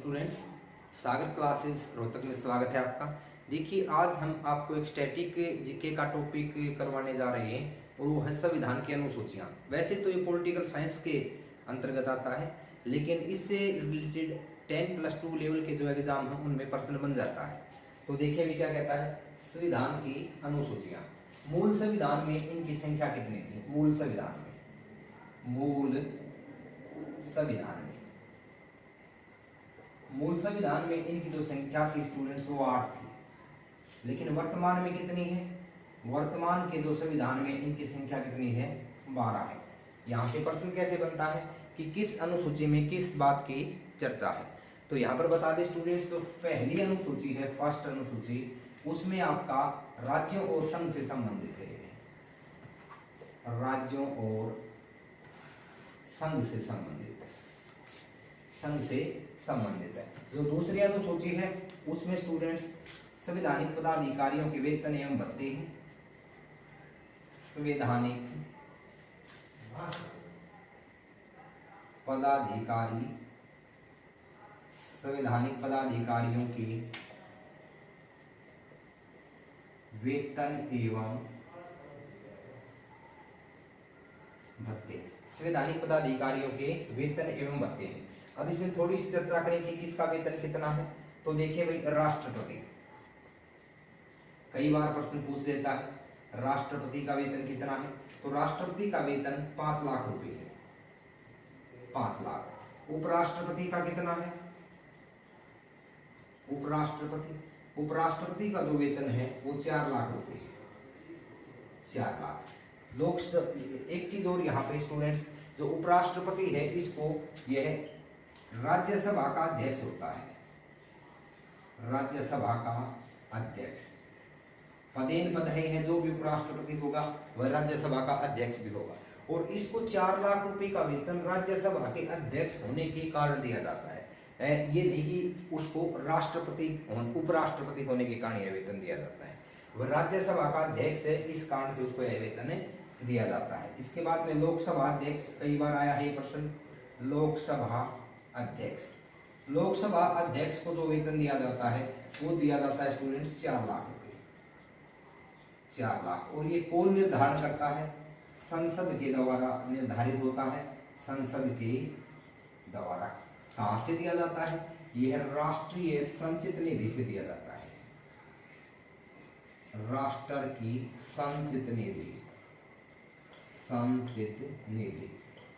Students, सागर classes Rohtak में स्वागत है आपका। देखिए, आज हम आपको एक स्टैटिक जीके का टॉपिक करवाने जा रहे हैं और वो है संविधान की अनुसूचियां। वैसे तो ये पॉलिटिकल साइंस के अंतर्गत आता है, लेकिन इससे रिलेटेड 10+2 लेवल के जो एग्जाम है उनमें प्रश्न बन जाता है। तो देखिए अभी क्या कहता है, संविधान की अनुसूचियां। मूल संविधान में इनकी संख्या कितनी थी? मूल संविधान में इनकी जो संख्या थी स्टूडेंट्स वो 8 थी, लेकिन वर्तमान में कितनी है? वर्तमान के जो संविधान में इनकी संख्या कितनी है? 12 है। यहाँ से प्रश्न कैसे बनता है कि किस अनुसूची में किस बात की चर्चा है? तो यहाँ पर बता दें स्टूडेंट्स, जो पहली अनुसूची है, फर्स्ट अनुसूची, उसमें आपका राज्यों और संघ से संबंधित है। राज्यों और संघ से संबंधित है। जो दूसरी अनुसूची है उसमें स्टूडेंट्स संवैधानिक पदाधिकारियों के वेतन एवं भत्ते हैं। संवैधानिक पदाधिकारियों के वेतन एवं भत्ते। संवैधानिक पदाधिकारियों के वेतन एवं भत्ते हैं। अब इसमें थोड़ी सी चर्चा करें कि किसका वेतन कितना है। तो देखिए भाई, राष्ट्रपति, कई बार प्रश्न पूछ देता है राष्ट्रपति का वेतन कितना है। तो राष्ट्रपति का वेतन 5 लाख रुपए है, 5 लाख। उपराष्ट्रपति का कितना है? उपराष्ट्रपति का जो वेतन है वो 4 लाख रुपए है, 4 लाख। एक चीज और यहाँ पे स्टूडेंट्स, जो उपराष्ट्रपति है इसको यह राज्यसभा का अध्यक्ष होता है, राज्यसभा का अध्यक्ष। पदेन पद है, जो भी उपराष्ट्रपति होगा वह राज्यसभा का अध्यक्ष भी होगा। और इसको 4 लाख रुपए का वेतन राज्यसभा के अध्यक्ष होने के कारण दिया जाता है। ये नहीं कि उसको उपराष्ट्रपति होने के कारण यह वेतन दिया जाता है। वह राज्यसभा का अध्यक्ष है, इस कारण से उसको यह वेतन दिया जाता है। इसके बाद में लोकसभा अध्यक्ष, कई बार आया है ये प्रश्न। लोकसभा अध्यक्ष को जो वेतन दिया जाता है वो दिया जाता है स्टूडेंट्स 4 लाख रुपए, 4 लाख। और ये कौन निर्धारण करता है? संसद के द्वारा निर्धारित होता है, संसद के द्वारा। कहां से दिया जाता है? यह राष्ट्रीय संचित निधि से दिया जाता है, राष्ट्र की संचित निधि।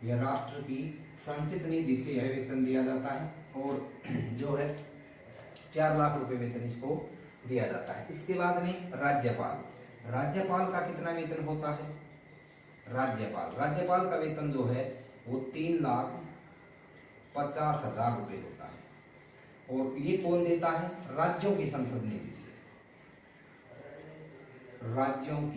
यह राष्ट्र की संचित निधि से यह वेतन दिया जाता है और जो है 4 लाख रुपए वेतन इसको दिया जाता है। इसके बाद में राज्यपाल का कितना वेतन होता है? राज्यपाल का वेतन जो है वो 3,50,000 रुपए होता है। और ये कौन देता है? राज्यों की संसद निधि से, राज्यों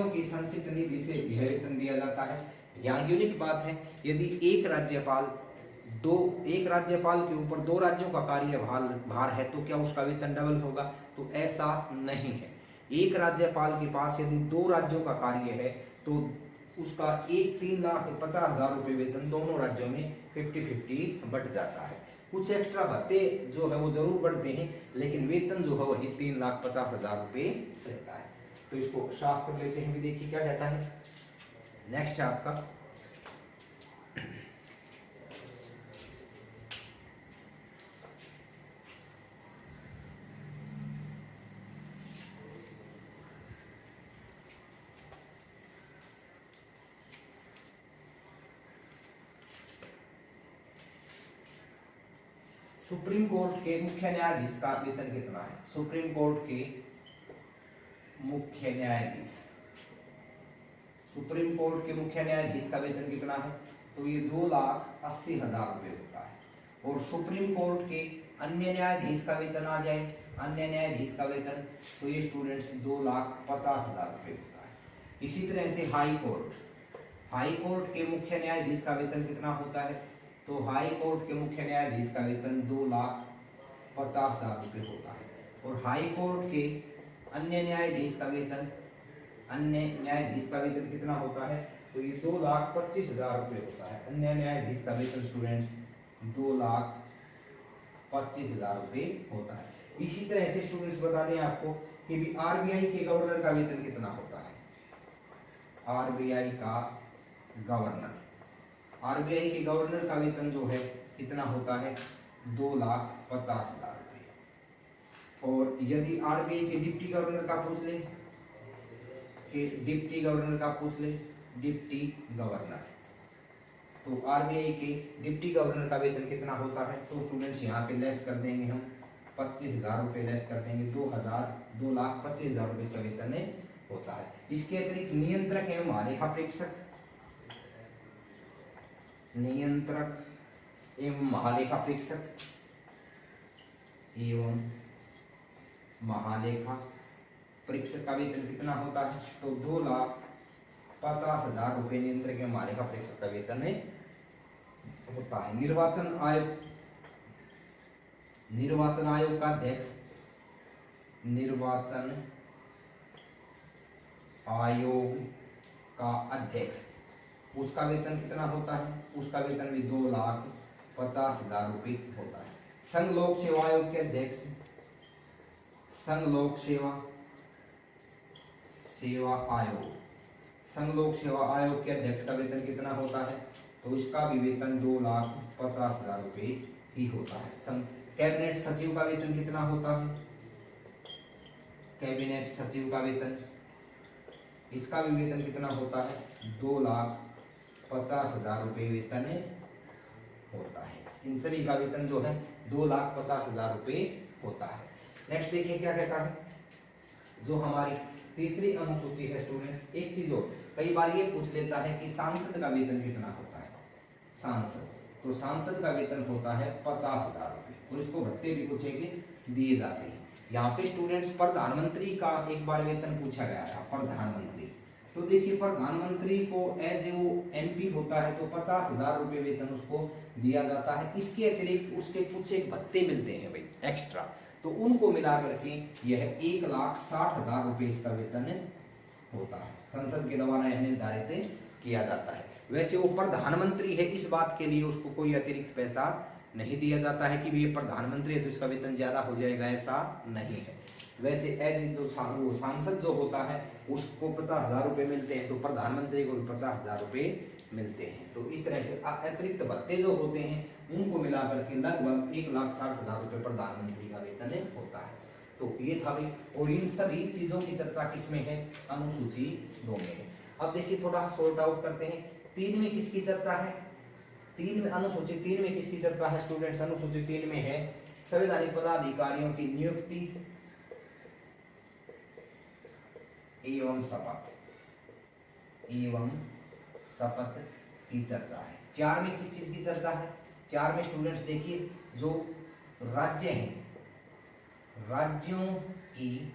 की संचित निधि से यह वेतन दिया जाता है। यहाँ यूनिक बात है, यदि एक राज्यपाल के ऊपर 2 राज्यों का कार्यभार है तो क्या उसका वेतन डबल होगा? तो ऐसा नहीं है। एक राज्यपाल के पास यदि 2 राज्यों का कार्य है तो उसका 3,50,000 रुपए वेतन दोनों राज्यों में 50-50 बढ़ जाता है। कुछ एक्स्ट्रा भत्ते जो है वो जरूर बढ़ते हैं, लेकिन वेतन जो है वही 3,50,000 रुपए रहता है। तो इसको साफ कर लेते हैं। भी देखिए क्या कहता है। नेक्स्ट है आपका सुप्रीम कोर्ट के मुख्य न्यायाधीश का वेतन कितना है? सुप्रीम कोर्ट के मुख्य न्यायाधीश का वेतन कितना है? तो ये 2,80,000 रुपए होता है। और सुप्रीम कोर्ट के अन्य न्यायाधीश का वेतन आ जाए, तो ये स्टूडेंट्स 2,50,000 रुपए होता है। इसी तरह से हाई कोर्ट के मुख्य न्यायाधीश का वेतन कितना होता है? तो हाई कोर्ट के मुख्य न्यायाधीश का वेतन 2,50,000 रुपए होता है। और हाई कोर्ट के अन्य न्यायाधीश का वेतन कितना होता है? तो ये 2,25,000 रुपये होता है अन्य न्यायाधीश का वेतन स्टूडेंट्स, 2,25,000 रुपये होता है। इसी तरह से स्टूडेंट्स बता दें आपको कि भी आरबीआई के गवर्नर का वेतन कितना होता है। आरबीआई का गवर्नर, आरबीआई के गवर्नर का वेतन जो है कितना होता है 2,50,000 रुपये। और यदि आरबीआई के डिप्टी गवर्नर का पूछ ले, डिप्टी गवर्नर का पूछ ले, डिप्टी गवर्नर, तो आरबीआई के डिप्टी गवर्नर का वेतन कितना होता है, तो स्टूडेंट्स यहाँ पे लेस कर देंगे हम 25,000 रुपये लेस कर देंगे, 2,25,000 रुपये का वेतन होता है। इसके अतिरिक्त नियंत्रक एवं महालेखा प्रेक्षक, नियंत्रक एवं महालेखा प्रेक्षक एवं महालेखा प्रेक्षक का वेतन कितना होता है, तो 2,50,000 रुपये नियंत्रक एवं महालेखा प्रेक्षक का वेतन होता है। निर्वाचन आयोग, निर्वाचन आयोग का अध्यक्ष, निर्वाचन आयोग का अध्यक्ष, उसका वेतन कितना होता है, उसका वेतन भी 2,50,000 रुपये होता है। संघ लोक सेवा आयोग के अध्यक्ष, संघ लोक सेवा आयोग, संघ लोक सेवा आयोग के अध्यक्ष का वेतन कितना होता है, तो इसका भी वेतन 2,50,000 रुपये ही होता है। कैबिनेट सचिव का वेतन कितना होता है, कैबिनेट सचिव का वेतन, इसका भी वेतन कितना होता है 2,50,000 रुपये वेतन होता है। इन सभी का वेतन जो है 2,50,000 रुपये होता है। नेक्स्ट देखिए क्या कहता है, जो हमारी तीसरी अनुसूची है स्टूडेंट्स, एक चीज और कई बार ये पूछ लेता है कि सांसद का वेतन कितना होता है, सांसद, तो सांसद का वेतन होता है 50,000 रुपये और इसको भत्ते भी कुछ दिए जाते हैं। यहाँ पे स्टूडेंट्स प्रधानमंत्री का एक बार वेतन पूछा गया था, प्रधानमंत्री, तो देखिए प्रधानमंत्री को एज ए वो एमपी होता है तो 50,000 रुपये वेतन उसको दिया जाता है। इसके अतिरिक्त उसके कुछ एक भत्ते मिलते हैं भाई एक्स्ट्रा, तो उनको मिला करके यह 1,60,000 रुपये इसका वेतन होता है, संसद के द्वारा यह निर्धारित किया जाता है। वैसे वो प्रधानमंत्री है, इस बात के लिए उसको कोई अतिरिक्त पैसा नहीं दिया जाता है कि ये प्रधानमंत्री है तो इसका वेतन ज्यादा हो जाएगा, ऐसा नहीं है। वैसे एज जो सांसद जो होता है उसको 50,000 रुपये मिलते हैं, तो प्रधानमंत्री को भी 50,000 रुपये मिलते हैं। तो इस तरह से अतिरिक्त भत्ते जो होते हैं उनको मिलाकर के लगभग 1,60,000 रुपये प्रधानमंत्री का वेतन होता है। तो ये था भाई, और इन सभी चीजों की चर्चा किसमें है, अनुसूची 2 में है। अब देखिए थोड़ा सॉर्ट आउट करते हैं, 3 में किसकी चर्चा है, 3 में अनुसूची 3 में किसकी चर्चा है स्टूडेंट्स, अनुसूची 3 में है संवैधानिक पदाधिकारियों की नियुक्ति एवं शपथ की चर्चा है। 4 में किस चीज की चर्चा है, 4 में स्टूडेंट्स देखिए जो राज्य हैं, राज्यों की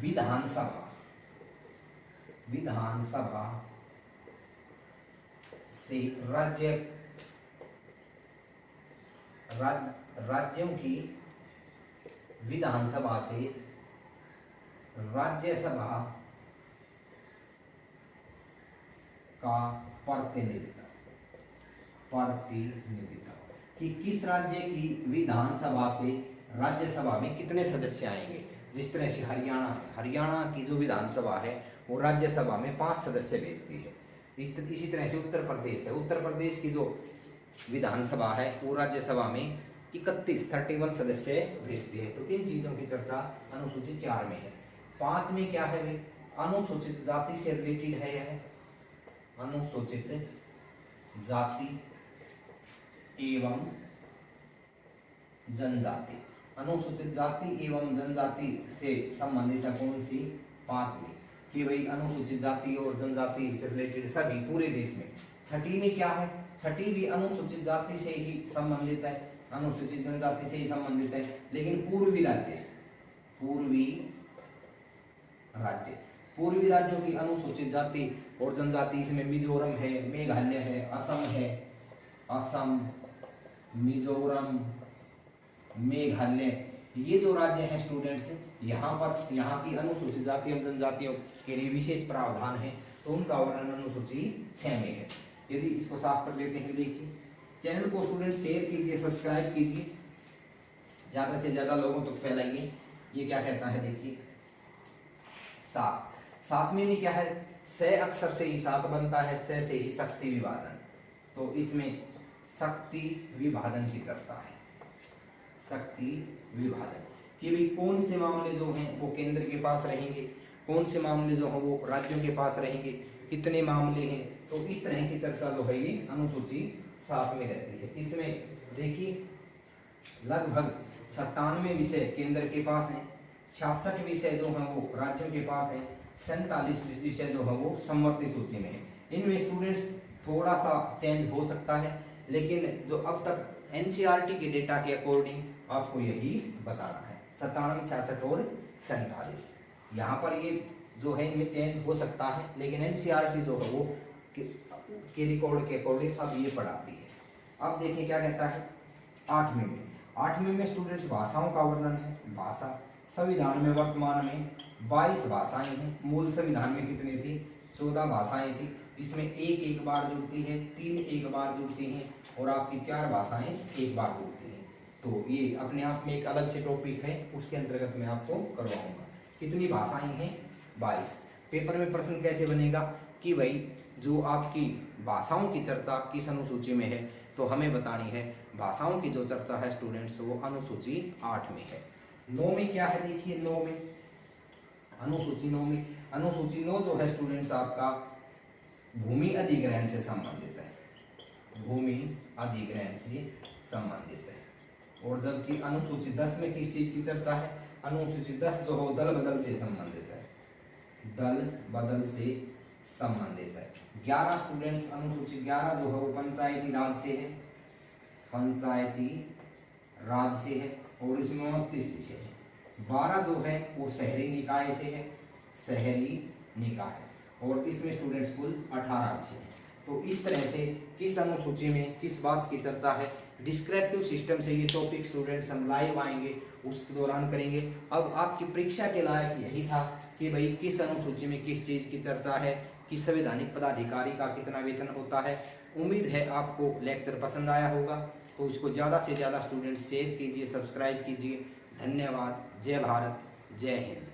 विधानसभा से राज्यों की विधानसभा से राज्यसभा का प्रतिनिधित्व कि किस राज्य की विधानसभा से राज्यसभा में कितने सदस्य आएंगे। जिस तरह से हरियाणा है, हरियाणा की जो विधानसभा है वो राज्यसभा में 5 सदस्य भेजती है। इसी तरह से उत्तर प्रदेश है, उत्तर प्रदेश की जो विधानसभा है वो राज्यसभा में 31 सदस्य भेजती है। तो इन चीजों की चर्चा अनुसूची 4 में है। 5 में क्या है भाई, अनुसूचित जाति से रिलेटेड है यह, अनुसूचित जाति एवं जनजाति, अनुसूचित जाति एवं जनजाति से संबंधित है कौन सी, 5 में, कि भाई अनुसूचित जाति और जनजाति से रिलेटेड सभी पूरे देश में। 6ठी में क्या है, 6ठी भी अनुसूचित जाति से ही संबंधित है, अनुसूचित जनजाति से ही संबंधित है, लेकिन पूर्वी राज्यों की अनुसूचित जाति और जनजाति इसमें मिजोरम है, मेघालय है, असम है, असम, मिजोरम, मेघालय, ये जो राज्य हैं स्टूडेंट्स, यहाँ की अनुसूचित जाति एवं जनजातियों के लिए विशेष प्रावधान है, तो उनका वर्णन अनुसूची 6 में है। यदि इसको साफ कर लेते हैं, देखिए चैनल को स्टूडेंट शेयर कीजिए, सब्सक्राइब कीजिए, ज्यादा से ज्यादा लोगों तक फैलाइए। ये क्या कहता है, देखिए 7वें में क्या है, से अक्षर से ही 7 बनता है, से ही शक्ति विभाजन, तो इसमें शक्ति विभाजन की चर्चा है। शक्ति विभाजन कि भाई कौन से मामले जो हैं वो केंद्र के पास रहेंगे, कौन से मामले जो हैं वो राज्यों के पास रहेंगे, कितने मामले हैं, तो इस तरह की चर्चा जो है ये अनुसूची 7 में रहती है। इसमें देखिए लगभग 97 विषय केंद्र के पास हैं, 66 विषय जो हैं वो राज्यों के पास हैं, 47 विषय जो है वो समवर्ती सूची में है। इनमें स्टूडेंट्स थोड़ा सा चेंज हो सकता है, लेकिन जो अब तक एनसीईआरटी के डेटा के अकॉर्डिंग आपको यही बताना है, 97, 66 और 47। यहाँ पर ये जो है इनमें चेंज हो सकता है, लेकिन एनसीईआरटी जो है वो के रिकॉर्ड के अकॉर्डिंग अब ये पढ़ाती है। अब देखिए क्या कहता है 8वें में स्टूडेंट्स भाषाओं का वर्णन है। भाषा, संविधान में वर्तमान में 22 भाषाएं हैं। मूल संविधान में कितनी थी, 14 भाषाएं थी। इसमें एक बार जुड़ती है, 3 एक बार जुड़ती हैं, और आपकी 4 भाषाएं एक बार जुड़ती हैं। तो ये अपने आप में एक अलग से टॉपिक है, उसके अंतर्गत मैं आपको करवाऊंगा। कितनी भाषाएं हैं, 22। पेपर में प्रश्न कैसे बनेगा कि भाई जो आपकी भाषाओं की चर्चा किस अनुसूची में है, तो हमें बतानी है भाषाओं की जो चर्चा है स्टूडेंट्स वो अनुसूची 8 में है। 9 में क्या है, देखिए 9 में अनुसूची 9 जो है स्टूडेंट्स आपका भूमि अधिग्रहण से संबंधित है। भूमि अधिग्रहण से संबंधित है। और जबकि अनुसूची 10 में किस चीज की चर्चा है, अनुसूची 10 जो है दल बदल से संबंधित है, दल बदल से संबंधित है। 11 स्टूडेंट्स अनुसूची 11 जो है वो पंचायती राज से है, पंचायती राज से है, और इसमें 29 विषय है। 12 जो है वो शहरी निकाय से है, शहरी निकाय, और इसमें स्टूडेंट्स कुल 18 विषय हैं। तो इस तरह से किस अनुसूची में किस बात की चर्चा है, डिस्क्रिप्टिव सिस्टम से ये टॉपिक स्टूडेंट्स हम लाइव आएंगे उस दौरान करेंगे। अब आपकी परीक्षा के लायक यही था कि भाई किस अनुसूची में किस चीज की चर्चा है, कि संवैधानिक पदाधिकारी का कितना वेतन होता है। उम्मीद है आपको लेक्चर पसंद आया होगा, तो इसको ज़्यादा से ज़्यादा स्टूडेंट्स शेयर कीजिए, सब्सक्राइब कीजिए। धन्यवाद। जय भारत, जय हिंद।